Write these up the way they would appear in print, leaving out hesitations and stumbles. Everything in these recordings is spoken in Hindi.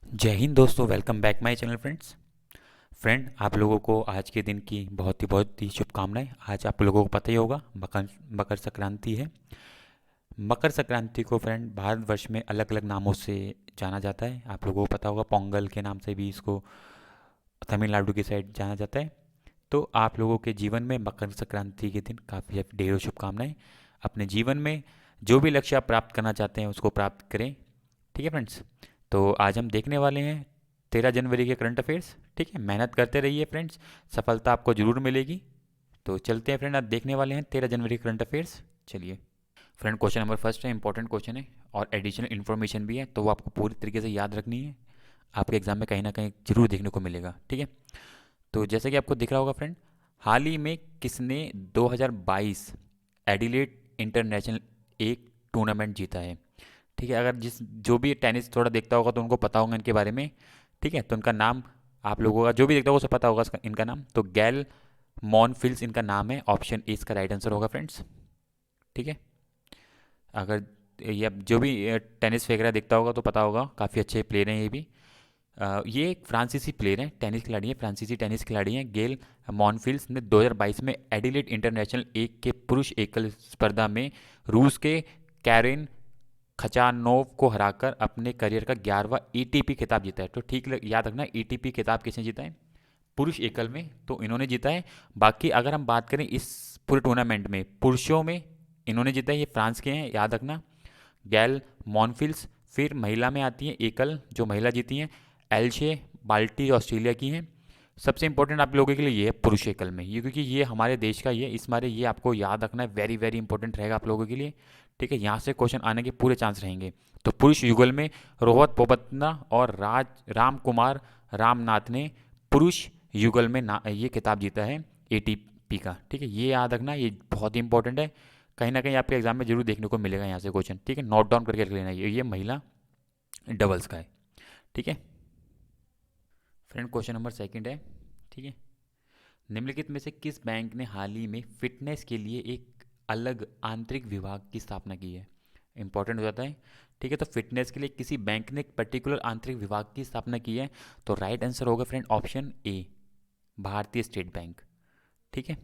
जय हिंद दोस्तों, welcome back my channel friend. आप लोगों को आज के दिन की बहुत ही शुभकामनाएं। आज आप लोगों को पता ही होगा मकर मकर संक्रांति है। मकर संक्रांति को फ्रेंड भारतवर्ष में अलग अलग नामों से जाना जाता है। आप लोगों को पता होगा, पोंगल के नाम से भी इसको तमिलनाडु की साइड जाना जाता है। तो आप लोगों के जीवन में मकर संक्रांति के दिन काफ़ी ढेरों शुभकामनाएं। अपने जीवन में जो भी लक्ष्य आप प्राप्त करना चाहते हैं उसको प्राप्त करें। ठीक है फ्रेंड्स। तो आज हम देखने वाले हैं 13 जनवरी के करंट अफेयर्स। ठीक है, मेहनत करते रहिए फ्रेंड्स, सफलता आपको जरूर मिलेगी। तो चलते हैं फ्रेंड, आज देखने वाले हैं 13 जनवरी करंट अफेयर्स। चलिए फ्रेंड, क्वेश्चन नंबर फर्स्ट है, इंपॉर्टेंट क्वेश्चन है और एडिशनल इन्फॉर्मेशन भी है, तो वो आपको पूरी तरीके से याद रखनी है। आपके एग्जाम में कहीं ना कहीं जरूर देखने को मिलेगा। ठीक है, तो जैसे कि आपको दिख रहा होगा फ्रेंड, हाल ही में किसने 2022 एडिलेड इंटरनेशनल एक टूर्नामेंट जीता है। ठीक है, अगर जिस जो भी टेनिस थोड़ा देखता होगा तो उनको पता होगा इनके बारे में। ठीक है, तो उनका नाम आप लोगों का जो भी देखता होगा उसे पता होगा इनका नाम। तो गैल मॉनफिल्स इनका नाम है। ऑप्शन ए इसका राइट आंसर होगा फ्रेंड्स। ठीक है, अगर ये अब जो भी टेनिस वगैरह देखता होगा तो पता होगा, काफ़ी अच्छे प्लेयर हैं ये भी। ये एक फ्रांसीसी प्लेयर हैं, टेनिस खिलाड़ी हैं, फ्रांसीसी टेनिस खिलाड़ी हैं। गेल मॉनफिल्स ने 2022 में एडिलेड इंटरनेशनल एक के पुरुष एकल स्पर्धा में रूस के कैरिन खचानोव को हराकर अपने करियर का 11वां एटीपी खिताब जीता है। तो ठीक याद रखना, एटीपी खिताब किसने जीता है? पुरुष एकल में तो इन्होंने जीता है। बाकी अगर हम बात करें इस पूरे टूर्नामेंट में पुरुषों में इन्होंने जीता है, ये फ्रांस के हैं, याद रखना, गैल मॉनफिल्स। फिर महिला में आती है एकल, जो महिला जीती हैं एल्शे बाल्टी, ऑस्ट्रेलिया की हैं। सबसे इंपॉर्टेंट आप लोगों के लिए ये है पुरुष एकल में, ये क्योंकि ये हमारे देश का ही है, इस मारे ये आपको याद रखना है, वेरी वेरी इंपॉर्टेंट रहेगा आप लोगों के लिए। ठीक है, यहाँ से क्वेश्चन आने के पूरे चांस रहेंगे। तो पुरुष युगल में रोहत पोपन्ना और राज राम कुमार रामनाथ ने पुरुष युगल में ये खिताब जीता है एटीपी का। ठीक है, ये याद रखना, ये बहुत ही इंपॉर्टेंट है, कहीं ना कहीं आपके एग्जाम में जरूर देखने को मिलेगा यहाँ से क्वेश्चन। ठीक है, नोट डाउन करके रख लेना, ये महिला डबल्स का है। ठीक है फ्रेंड, क्वेश्चन नंबर सेकंड है। ठीक है, निम्नलिखित में से किस बैंक ने हाल ही में फिटनेस के लिए एक अलग आंतरिक विभाग की स्थापना की है? इंपॉर्टेंट हो जाता है। ठीक है, तो फिटनेस के लिए किसी बैंक ने एक पर्टिकुलर आंतरिक विभाग की स्थापना की है। तो राइट आंसर होगा फ्रेंड ऑप्शन ए, भारतीय स्टेट बैंक। ठीक है,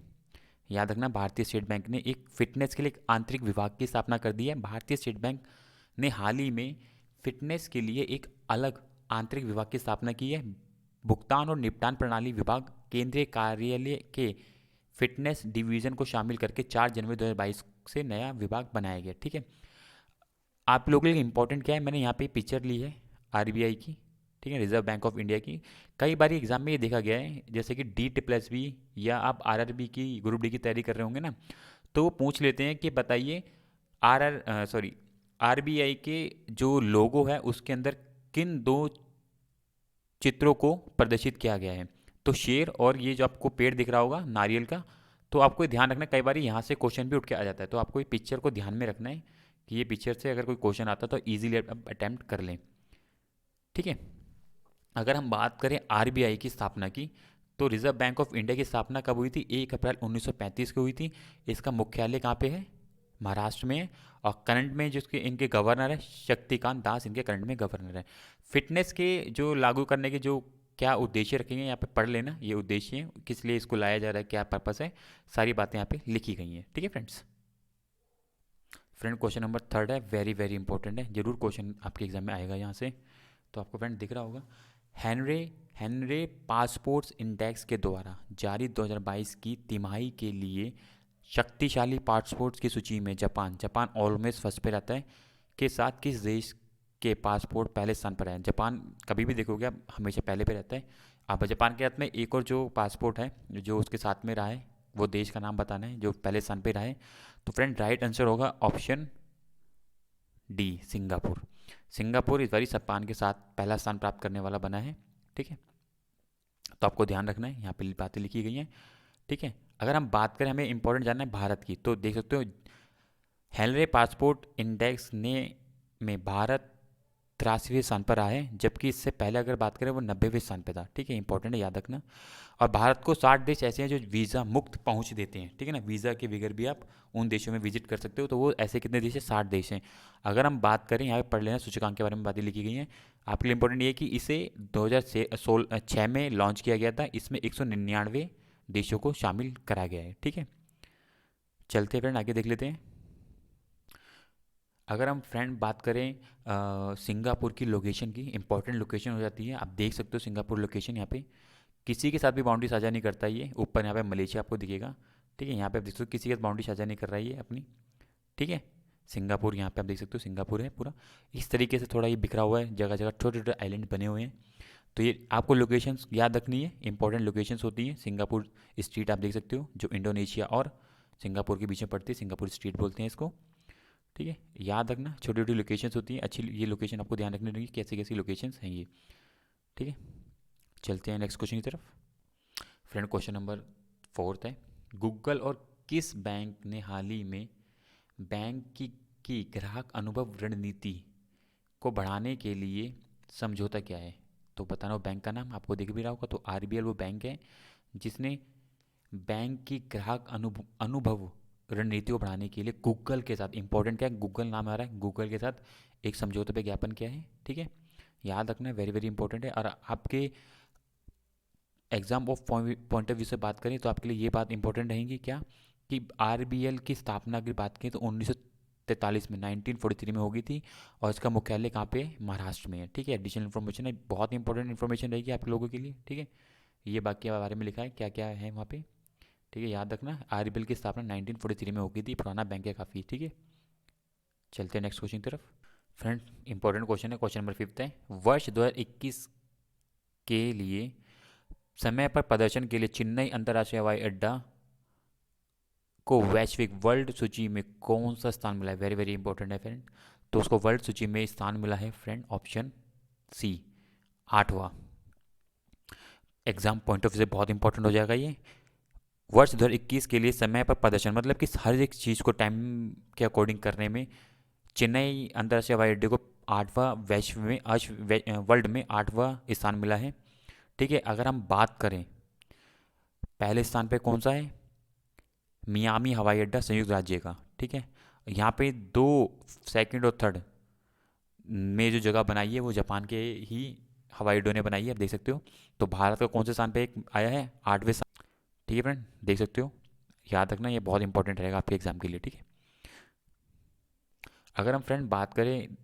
याद रखना, भारतीय स्टेट बैंक ने एक फिटनेस के लिए एक आंतरिक विभाग की स्थापना कर दी है। भारतीय स्टेट बैंक ने हाल ही में फिटनेस के लिए एक अलग आंतरिक विभाग की स्थापना की है। भुगतान और निपटान प्रणाली विभाग केंद्रीय कार्यालय के फिटनेस डिवीजन को शामिल करके 4 जनवरी 2022 से नया विभाग बनाया गया। ठीक है, आप लोगों के लिए इंपॉर्टेंट क्या है, मैंने यहाँ पे पिक्चर ली है आरबीआई की। ठीक है, रिजर्व बैंक ऑफ इंडिया की। कई बार एग्जाम में ये देखा गया है, जैसे कि डी प्लस बी या आप आरआरबी की ग्रुप डी की तैयारी कर रहे होंगे ना, तो वो पूछ लेते हैं कि बताइए आरबीआई के जो लोगो है उसके अंदर किन दो चित्रों को प्रदर्शित किया गया है। तो शेर और ये जो आपको पेड़ दिख रहा होगा नारियल का, तो आपको ये ध्यान रखना है, कई बार यहाँ से क्वेश्चन भी उठ के आ जाता है, तो आपको ये पिक्चर को ध्यान में रखना है कि ये पिक्चर से अगर कोई क्वेश्चन आता तो ईजिली अटेम्प्ट कर लें। ठीक है, अगर हम बात करें आरबीआई की स्थापना की, तो रिजर्व बैंक ऑफ इंडिया की स्थापना कब हुई थी? 1 अप्रैल 1935 को हुई थी। इसका मुख्यालय कहाँ पे है? महाराष्ट्र में है। और करंट में जिसके इनके गवर्नर है शक्तिकांत दास, इनके करंट में गवर्नर है। फिटनेस के जो लागू करने के जो क्या उद्देश्य रखेंगे यहाँ पे पढ़ लेना, ये उद्देश्य है, किस लिए इसको लाया जा रहा है, क्या पर्पस है, सारी बातें यहाँ पे लिखी गई हैं। ठीक है friends. Friend, question number third है, वेरी वेरी इंपॉर्टेंट है, जरूर क्वेश्चन आपके एग्जाम में आएगा यहाँ से। तो आपको फ्रेंड दिख रहा होगा, हेनरे हेनरे पासपोर्ट्स इंडेक्स के द्वारा जारी 2022 की तिमाही के लिए शक्तिशाली पासपोर्ट्स की सूची में जापान जापान ऑलवेज फर्स्ट पे रहता है, के साथ किस देश के पासपोर्ट पहले स्थान पर है? जापान कभी भी देखोगे आप हमेशा पहले पे रहता है। अब जापान के हाथ में एक और जो पासपोर्ट है जो उसके साथ में रहा है, वो देश का नाम बताना है जो पहले स्थान पे रहा है। तो फ्रेंड राइट आंसर होगा ऑप्शन डी, सिंगापुर। सिंगापुर इस बारी जापान के साथ पहला स्थान प्राप्त करने वाला बना है। ठीक है, तो आपको ध्यान रखना है, यहाँ पे बातें लिखी गई हैं। ठीक है, अगर हम बात करें, हमें इंपॉर्टेंट जानना है भारत की, तो देख सकते हो हेनरे पासपोर्ट इंडेक्स ने में भारत 83वें स्थान पर आया है, जबकि इससे पहले अगर बात करें वो 90वें स्थान पे था। ठीक है, इंपॉर्टेंट है, याद रखना। और भारत को 60 देश ऐसे हैं जो वीज़ा मुक्त पहुंच देते हैं। ठीक है ना, वीज़ा के बगैर भी आप उन देशों में विजिट कर सकते हो। तो वो ऐसे कितने देश हैं? 60 देश हैं। अगर हम बात करें, यहाँ पे पढ़ लेना, सूचकांक के बारे में बातें लिखी गई हैं आपके लिए। इंपॉर्टेंट ये है कि इसे 2006 में लॉन्च किया गया था। इसमें 199 देशों को शामिल करा गया है। ठीक है, चलते फ्रेंड आगे देख लेते हैं। अगर हम फ्रेंड बात करें सिंगापुर की लोकेशन की, इंपॉर्टेंट लोकेशन हो जाती है। आप देख सकते हो सिंगापुर लोकेशन यहाँ पे किसी के साथ भी बाउंड्री साझा नहीं करता ये। ऊपर यहाँ पे मलेशिया आपको दिखेगा। ठीक है, यहाँ पे आप देख सकते हो किसी के साथ बाउंड्री साझा नहीं कर रहा है ये अपनी। ठीक है, सिंगापुर यहाँ पे आप देख सकते हो, सिंगापुर है पूरा इस तरीके से, थोड़ा ये बिखरा हुआ है, जगह जगह छोटे छोटे आइलैंड बने हुए हैं। तो ये आपको लोकेशंस याद रखनी है, इंपॉर्टेंट लोकेशंस होती हैं। सिंगापुर स्ट्रीट आप देख सकते हो, जो इंडोनेशिया और सिंगापुर के बीच में पड़ती है, सिंगापुर स्ट्रीट बोलते हैं इसको। ठीक है, याद रखना, छोटी छोटी लोकेशंस होती हैं अच्छी। ये लोकेशन आपको ध्यान रखनी रहेगी, कैसी कैसी लोकेशंस हैं ये। ठीक है, चलते हैं नेक्स्ट क्वेश्चन की तरफ। फ्रेंड क्वेश्चन नंबर 4 है, गूगल और किस बैंक ने हाल ही में बैंक की ग्राहक अनुभव रणनीति को बढ़ाने के लिए समझौता किया है? तो बताना वो बैंक का नाम, आपको दिख भी रहा होगा। तो आरबीएल वो बैंक है जिसने बैंक की ग्राहक अनुभव रणनीति को बढ़ाने के लिए गूगल के साथ, इंपॉर्टेंट क्या है, गूगल नाम आ रहा है, गूगल के साथ एक समझौते पे ज्ञापन किया है। ठीक है, याद रखना, वेरी वेरी इंपॉर्टेंट है। और आपके exam of point of view से बात करें तो आपके लिए ये बात इंपॉर्टेंट रहेगी क्या, कि आरबीएल की स्थापना की बात करें तो 1943 में, 1943 में होगी थी। और इसका मुख्यालय कहाँ पे है? महाराष्ट्र में है। ठीक है, एडिशनल इन्फॉर्मेशन है, बहुत इंपॉर्टेंट इन्फॉर्मेशन रहेगी आप लोगों के लिए। ठीक है, ये बाकी के बारे में लिखा है क्या क्या है वहाँ पे। ठीक है, याद रखना, आरबीएल की स्थापना 1943 में होगी थी, पुराना बैंक है काफ़ी। ठीक है, चलते हैं नेक्स्ट क्वेश्चन की तरफ। फ्रेंड इंपॉर्टेंट क्वेश्चन है, क्वेश्चन नंबर 5 है, वर्ष 2021 के लिए समय पर प्रदर्शन के लिए चेन्नई अंतर्राष्ट्रीय हवाई अड्डा को वैश्विक वर्ल्ड सूची में कौन सा स्थान मिला है? वेरी वेरी इंपॉर्टेंट है फ्रेंड। तो उसको वर्ल्ड सूची में स्थान मिला है फ्रेंड, ऑप्शन सी, 8वां। एग्जाम पॉइंट ऑफ व्यू से बहुत इंपॉर्टेंट हो जाएगा ये। वर्ष 2021 के लिए समय पर प्रदर्शन मतलब कि हर एक चीज़ को टाइम के अकॉर्डिंग करने में चेन्नई अंतर्राष्ट्रीय हवाई अड्डे को 8वां वैश्व में वर्ल्ड में 8वां स्थान मिला है। ठीक है, अगर हम बात करें पहले स्थान पे कौन सा है, मियामी हवाई अड्डा संयुक्त राज्य का। ठीक है, यहाँ पे दो, सेकंड और थर्ड में जो जगह बनाई है वो जापान के ही हवाई अड्डों ने बनाई है, आप देख सकते हो। तो भारत का कौन से स्थान पे एक आया है? 8वें स्थान। ठीक है फ्रेंड, देख सकते हो, याद रखना, ये बहुत इंपॉर्टेंट रहेगा आपके एग्जाम के लिए। ठीक है, अगर हम फ्रेंड बात करें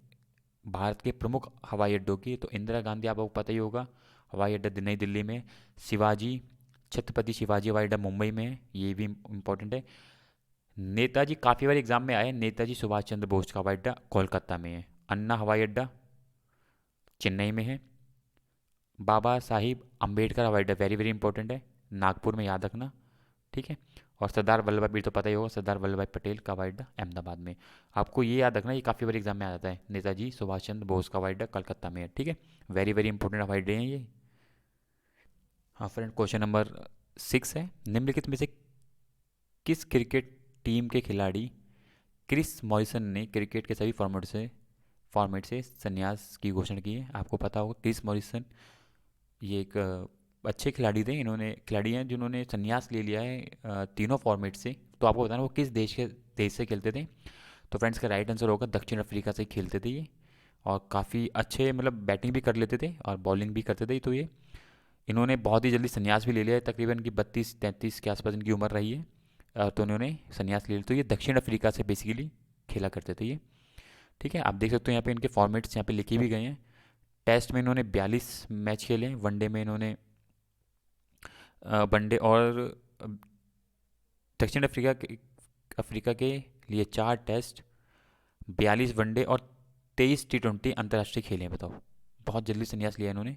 भारत के प्रमुख हवाई अड्डों की, तो इंदिरा गांधी आपको पता ही होगा, हवाई अड्डा नई दिल्ली में। शिवाजी, छत्रपति शिवाजी हवाई अड्डा मुंबई में है, ये भी इम्पोर्टेंट है। नेताजी काफ़ी बार एग्जाम में आया है, नेताजी सुभाष चंद्र बोस का हवाई अड्डा कोलकाता में है। अन्ना हवाई अड्डा चेन्नई में है। बाबा साहिब अम्बेडकर हवाई अड्डा वेरी वेरी इंपॉर्टेंट है, नागपुर में, याद रखना। ठीक है, और सरदार वल्लभ भाई, तो पता ही होगा, सरदार वल्लभ भाई पटेल का हवाई अड्डा अहमदाबाद में। आपको ये याद रखना, ये काफ़ी बार एग्जाम में आ जाता है, नेताजी सुभाष चंद्र बोस का हवाई अड्डा कलकत्ता में है। ठीक है, वेरी वेरी इंपॉर्टेंट हवाई अड्डे हैं ये। हाँ फ्रेंड, क्वेश्चन नंबर 6 है, निम्नलिखित में से किस क्रिकेट टीम के खिलाड़ी क्रिस मॉरिसन ने क्रिकेट के सभी फॉर्मेट से संन्यास की घोषणा की है? आपको पता होगा क्रिस मॉरिसन ये एक अच्छे खिलाड़ी थे, इन्होंने खिलाड़ी हैं जिन्होंने संन्यास ले लिया है तीनों फॉर्मेट से। तो आपको बताना वो किस देश से खेलते थे। तो फ्रेंड्स का राइट आंसर होगा दक्षिण अफ्रीका से खेलते थे ये। और काफ़ी अच्छे, मतलब बैटिंग भी कर लेते थे और बॉलिंग भी करते थे। तो ये इन्होंने बहुत ही जल्दी संन्यास भी ले लिया है, तकरीबन की 32-33 के आसपास इनकी उम्र रही है। तो इन्होंने संन्यास ले लिया। तो ये दक्षिण अफ्रीका से बेसिकली खेला करते थे ये। ठीक है, आप देख सकते हो यहाँ पे इनके फॉर्मेट्स यहाँ पे लिखे भी गए हैं। टेस्ट में इन्होंने 42 मैच खेले हैं, वनडे में इन्होंने वनडे और दक्षिण अफ्रीका के लिए 4 टेस्ट, 42 वनडे और 23 T20 अंतर्राष्ट्रीय खेले हैं। बताओ, बहुत जल्दी संन्यास लिया इन्होंने।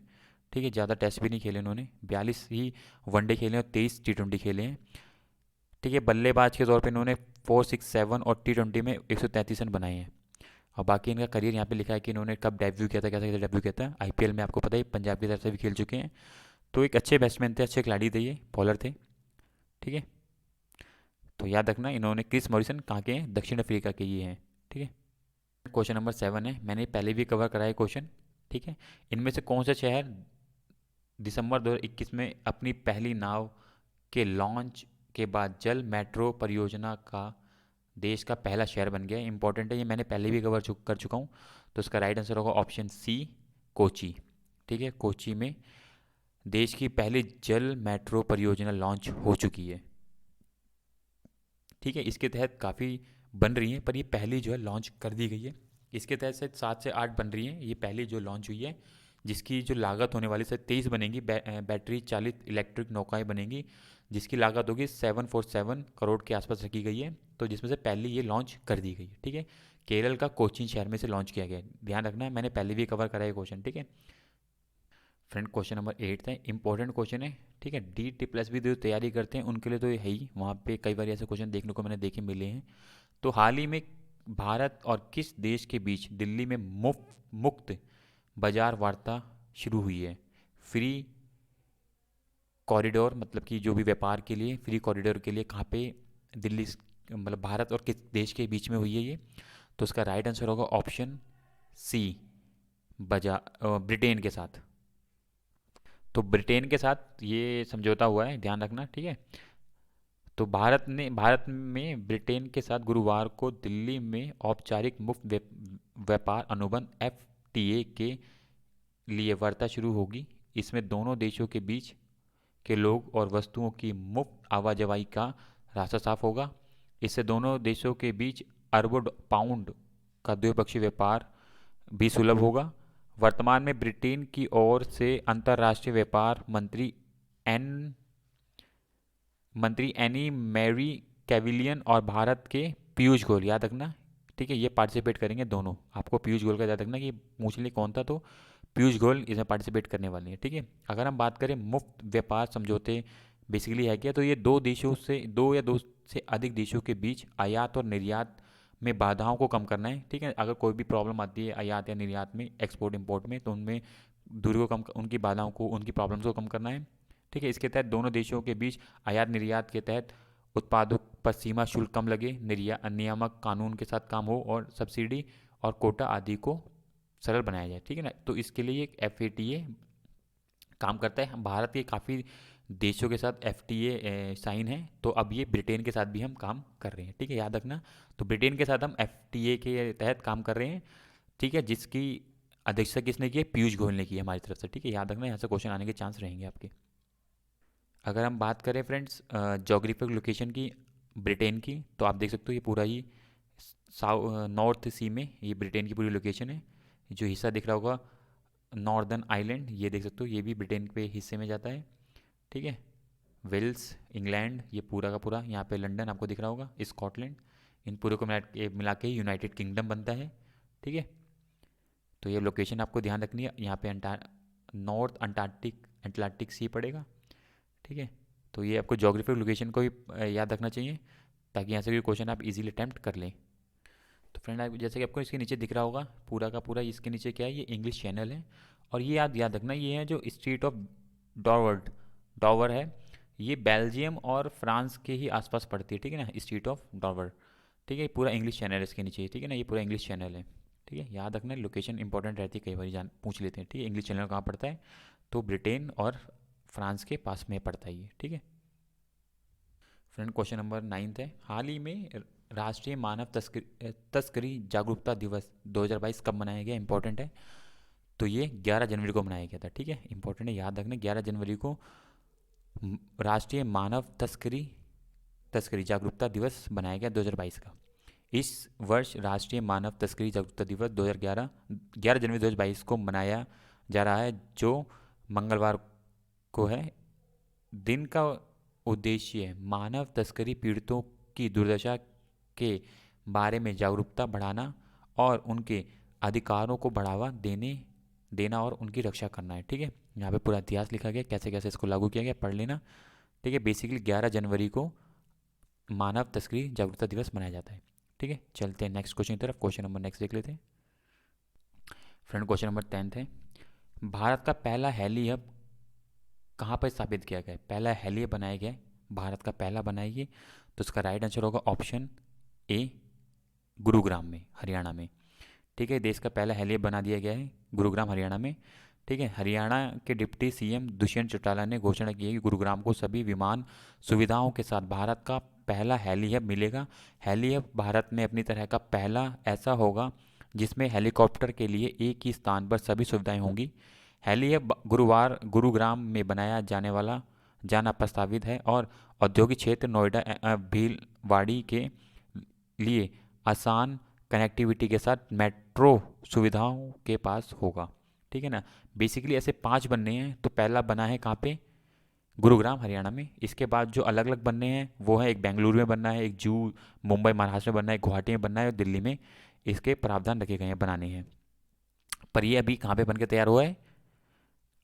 ठीक है, ज़्यादा टेस्ट भी नहीं खेले इन्होंने, 42 ही वनडे खेले और 23 T20 खेले हैं। ठीक है, बल्लेबाज के तौर पे इन्होंने 467 और T20 में 133 रन बनाए हैं। और बाकी इनका करियर यहाँ पे लिखा है कि इन्होंने कब डेब्यू किया था, कैसे कैसे डेब्यू किया था। आईपीएल में आपको पता है पंजाब की तरफ से भी खेल चुके हैं। तो एक अच्छे बैट्समैन थे, अच्छे खिलाड़ी थे, ये बॉलर थे। ठीक है, तो याद रखना, इन्होंने क्रिस मॉरिसन कहाँ के हैं? दक्षिण अफ्रीका के ये हैं। ठीक है, क्वेश्चन नंबर 7 है, मैंने पहले भी कवर करा है क्वेश्चन, ठीक है। इनमें से कौन सा शहर दिसंबर 2021 में अपनी पहली नाव के लॉन्च के बाद जल मेट्रो परियोजना का देश का पहला शहर बन गया है? इंपॉर्टेंट है, ये मैंने पहले भी कर चुका हूँ। तो इसका राइट आंसर होगा ऑप्शन सी, कोची। ठीक है, कोची में देश की पहली जल मेट्रो परियोजना लॉन्च हो चुकी है। ठीक है, इसके तहत काफ़ी बन रही हैं, पर ये पहली जो है लॉन्च कर दी गई है। इसके तहत से 7 से 8 बन रही हैं, ये पहली जो लॉन्च हुई है, जिसकी जो लागत होने वाली से 23 बनेंगी। बैटरी चालित इलेक्ट्रिक नौकाएं बनेंगी, जिसकी लागत होगी 747 करोड़ के आसपास रखी गई है। तो जिसमें से पहली ये लॉन्च कर दी गई है। ठीक है, केरल का कोचीन शहर में से लॉन्च किया गया है। ध्यान रखना है, मैंने पहले भी कवर करा है क्वेश्चन। ठीक है फ्रेंड, क्वेश्चन नंबर 8 है, इंपॉर्टेंट क्वेश्चन है। ठीक है, DT+भी जो तैयारी करते हैं उनके लिए तो ये है ही, वहाँ पे कई बार ऐसे क्वेश्चन देखने को मैंने देखे मिले हैं। तो हाल ही में भारत और किस देश के बीच दिल्ली में मुक्त बाजार वार्ता शुरू हुई है? फ्री कॉरिडोर, मतलब कि जो भी व्यापार के लिए फ्री कॉरिडोर के लिए कहाँ पे दिल्ली मतलब भारत और किस देश के बीच में हुई है ये? तो उसका राइट आंसर होगा ऑप्शन सी, ब्रिटेन के साथ। तो ब्रिटेन के साथ ये समझौता हुआ है, ध्यान रखना। ठीक है, तो भारत में ब्रिटेन के साथ गुरुवार को दिल्ली में औपचारिक मुक्त व्यापार अनुबंध FTA के लिए वार्ता शुरू होगी। इसमें दोनों देशों के बीच के लोग और वस्तुओं की मुफ्त आवाजाही का रास्ता साफ होगा। इससे दोनों देशों के बीच अरबों पाउंड का द्विपक्षीय व्यापार भी सुलभ होगा। वर्तमान में ब्रिटेन की ओर से अंतर्राष्ट्रीय व्यापार एन मंत्री एनी मैरी कैविलियन और भारत के पीयूष गोयल, याद रखना। ठीक है, ये पार्टिसिपेट करेंगे दोनों। आपको पीयूष गोयल का याद रखना कि पूछ लिए कौन था, तो पीयूष गोयल इसमें पार्टिसिपेट करने वाले हैं। ठीक है, अगर हम बात करें मुफ्त व्यापार समझौते बेसिकली है क्या, तो ये दो से अधिक देशों के बीच आयात और निर्यात में बाधाओं को कम करना है। ठीक है, अगर कोई भी प्रॉब्लम आती है आयात या निर्यात में, एक्सपोर्ट इंपोर्ट में, तो उनमें दूरी को कम, उनकी बाधाओं को, उनकी प्रॉब्लम्स को कम करना है। ठीक है, इसके तहत दोनों देशों के बीच आयात निर्यात के तहत उत्पादों पर सीमा शुल्क कम लगे, नियामक कानून के साथ काम हो और सब्सिडी और कोटा आदि को सरल बनाया जाए। ठीक है ना, तो इसके लिए एक FATA काम करता है। भारत के काफ़ी देशों के साथ FTA साइन है, तो अब ये ब्रिटेन के साथ भी हम काम कर रहे हैं। ठीक है, याद रखना। तो ब्रिटेन के साथ हम FTA के तहत काम कर रहे हैं। ठीक है, जिसकी अध्यक्षता किसने की है? पीयूष गोयल ने की है हमारी तरफ से। ठीक है, याद रखना, यहाँ से क्वेश्चन आने के चांस रहेंगे आपके। अगर हम बात करें फ्रेंड्स जोग्राफिक लोकेशन की ब्रिटेन की, तो आप देख सकते हो ये पूरा ही नॉर्थ सी में ये ब्रिटेन की पूरी लोकेशन है। जो हिस्सा दिख रहा होगा नॉर्दर्न आइलैंड, ये देख सकते हो, ये भी ब्रिटेन के हिस्से में जाता है। ठीक है, वेल्स, इंग्लैंड, ये पूरा का पूरा, यहाँ पे लंदन आपको दिख रहा होगा, स्कॉटलैंड, इन पूरे को मिला के यूनाइटेड किंगडम बनता है। ठीक है, तो ये लोकेशन आपको ध्यान रखनी है। यहाँ पे नॉर्थ अटलांटिक सी पड़ेगा। ठीक है, तो ये आपको जोग्राफिक लोकेशन को भी याद रखना चाहिए, ताकि यहाँ से कोई क्वेश्चन आप इजीली अटैम्प्ट कर लें। तो फ्रेंड, आप जैसे कि आपको इसके नीचे दिख रहा होगा पूरा का पूरा, इसके नीचे क्या है, ये इंग्लिश चैनल है। और ये याद रखना, ये है जो स्ट्रीट ऑफ डॉवर है, ये बेल्जियम और फ्रांस के ही आसपास पड़ती है। ठीक है ना, स्ट्रीट ऑफ डॉवर। ठीक है, पूरा इंग्लिश चैनल है इसके नीचे। ठीक है ना, ये पूरा इंग्लिश चैनल है। ठीक है, याद रखना, लोकेशन इंपॉर्टेंट रहती है, कई बार जान पूछ लेते हैं। ठीक है, इंग्लिश चैनल कहाँ पड़ता है, तो ब्रिटेन और फ्रांस के पास में पड़ता है ये। ठीक है फ्रेंड, क्वेश्चन नंबर 9 है, हाल ही में राष्ट्रीय मानव तस्करी जागरूकता दिवस 2022 कब मनाया गया? इंपॉर्टेंट है, तो ये 11 जनवरी को मनाया गया था। ठीक है, इंपॉर्टेंट है, याद रखना, 11 जनवरी को राष्ट्रीय मानव तस्करी जागरूकता दिवस बनाया गया 2022 का। इस वर्ष राष्ट्रीय मानव तस्करी जागरूकता दिवस 11 जनवरी 2022 को मनाया जा रहा है, जो मंगलवार को है। दिन का उद्देश्य मानव तस्करी पीड़ितों की दुर्दशा के बारे में जागरूकता बढ़ाना और उनके अधिकारों को बढ़ावा देना और उनकी रक्षा करना है। ठीक है, यहाँ पे पूरा इतिहास लिखा गया, कैसे कैसे इसको लागू किया गया, पढ़ लेना। ठीक है, बेसिकली 11 जनवरी को मानव तस्करी जागरूकता दिवस मनाया जाता है। ठीक है, चलते हैं नेक्स्ट क्वेश्चन की तरफ। क्वेश्चन नंबर नेक्स्ट देख लेते हैं फ्रेंड। क्वेश्चन नंबर 10 है, भारत का पहला हेली हब कहाँ पर स्थापित किया गया है? पहला हेली बनाया गया है, भारत का पहला बनाया ये, तो इसका राइट आंसर होगा ऑप्शन ए, गुरुग्राम में, हरियाणा में। ठीक है, देश का पहला हेली बना दिया गया है गुरुग्राम हरियाणा में। ठीक है, हरियाणा के डिप्टी सीएम दुष्यंत चौटाला ने घोषणा की है कि गुरुग्राम को सभी विमान सुविधाओं के साथ भारत का पहला हेली हब मिलेगा। हेली हब भारत में अपनी तरह का पहला ऐसा होगा जिसमें हेलीकॉप्टर के लिए एक ही स्थान पर सभी सुविधाएं होंगी। हेली हब गुरुग्राम में बनाया जाना प्रस्तावित है और औद्योगिक क्षेत्र नोएडा भीलवाड़ी के लिए आसान कनेक्टिविटी के साथ मेट्रो सुविधाओं के पास होगा। ठीक है ना। बेसिकली ऐसे 5 बनने हैं, तो पहला बना है कहाँ पे? गुरुग्राम हरियाणा में। इसके बाद जो अलग अलग बनने हैं वो है, एक बेंगलुरु में बनना है, एक जू मुंबई महाराष्ट्र में बनना है, गुवाहाटी में बनना है और दिल्ली में इसके प्रावधान रखे गए हैं बनाने हैं। पर ये अभी कहाँ पे बन के तैयार हुआ है?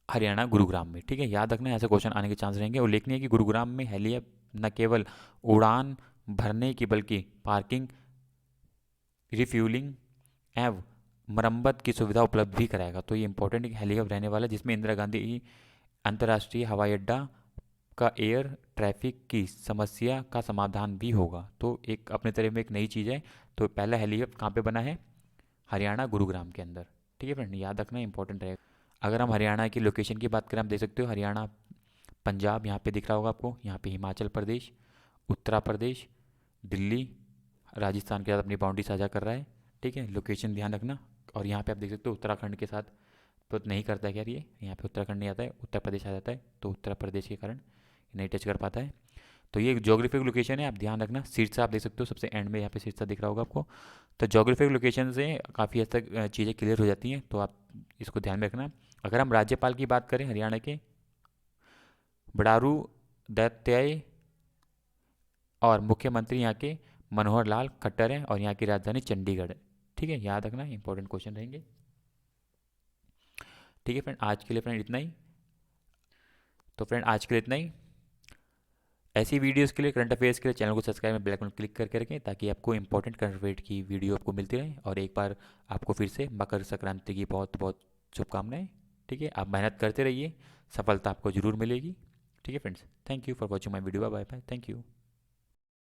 हरियाणा गुरुग्राम में। ठीक है, याद रखना, ऐसे क्वेश्चन आने के चांस रहेंगे। उल्लेखनीय है कि गुरुग्राम में हेलिया न केवल उड़ान भरने की बल्कि पार्किंग, रिफ्यूलिंग एवं मरम्मत की सुविधा उपलब्ध भी कराएगा। तो ये इंपॉर्टेंट हेलीकॉप्टर रहने वाला है जिसमें इंदिरा गांधी अंतर्राष्ट्रीय हवाई अड्डा का एयर ट्रैफिक की समस्या का समाधान भी होगा। तो एक अपने तरह में एक नई चीज़ है। तो पहला हेलीकॉप्टर कहाँ पे बना है? हरियाणा गुरुग्राम के अंदर। ठीक है फ्रेंड, याद रखना, इंपॉर्टेंट रहेगा। अगर हम हरियाणा की लोकेशन की बात करें, आप देख सकते हो हरियाणा, पंजाब यहाँ पे दिख रहा होगा आपको, यहाँ पे हिमाचल प्रदेश, उत्तर प्रदेश, दिल्ली, राजस्थान के साथ अपनी बाउंड्री साझा कर रहा है। ठीक है, लोकेशन ध्यान रखना। और यहाँ पे आप देख सकते हो उत्तराखंड के साथ तो नहीं करता है यार, ये यहाँ पे उत्तराखंड नहीं आता है, उत्तर प्रदेश आ जाता है, तो उत्तर प्रदेश के कारण नहीं टच कर पाता है। तो ये जोग्राफिक लोकेशन है, आप ध्यान रखना। सिरसा आप देख सकते हो सबसे एंड में, यहाँ पे सिरसा दिख रहा होगा आपको। तो जोग्राफिक लोकेशन से काफ़ी हद तक चीज़ें क्लियर हो जाती हैं, तो आप इसको ध्यान में रखना। अगर हम राज्यपाल की बात करें हरियाणा के, बड़ारू दत्तात्रेय, और मुख्यमंत्री यहाँ के मनोहर लाल खट्टर हैं और यहाँ की राजधानी चंडीगढ़ है। ठीक है, याद रखना, इंपॉर्टेंट क्वेश्चन रहेंगे। ठीक है फ्रेंड, आज के लिए फ्रेंड इतना ही। तो फ्रेंड आज के लिए इतना ही। ऐसी वीडियोस के लिए, करंट अफेयर्स के लिए चैनल को सब्सक्राइब में बेल आइकन क्लिक करके रखें ताकि आपको इंपॉर्टेंट करंट अफेयर की वीडियो आपको मिलती रहे। और एक बार आपको फिर से मकर संक्रांति की बहुत बहुत शुभकामनाएं। ठीक है, आप मेहनत करते रहिए, सफलता आपको जरूर मिलेगी। ठीक है friends, thank you for watching my video. Bye bye, thank you.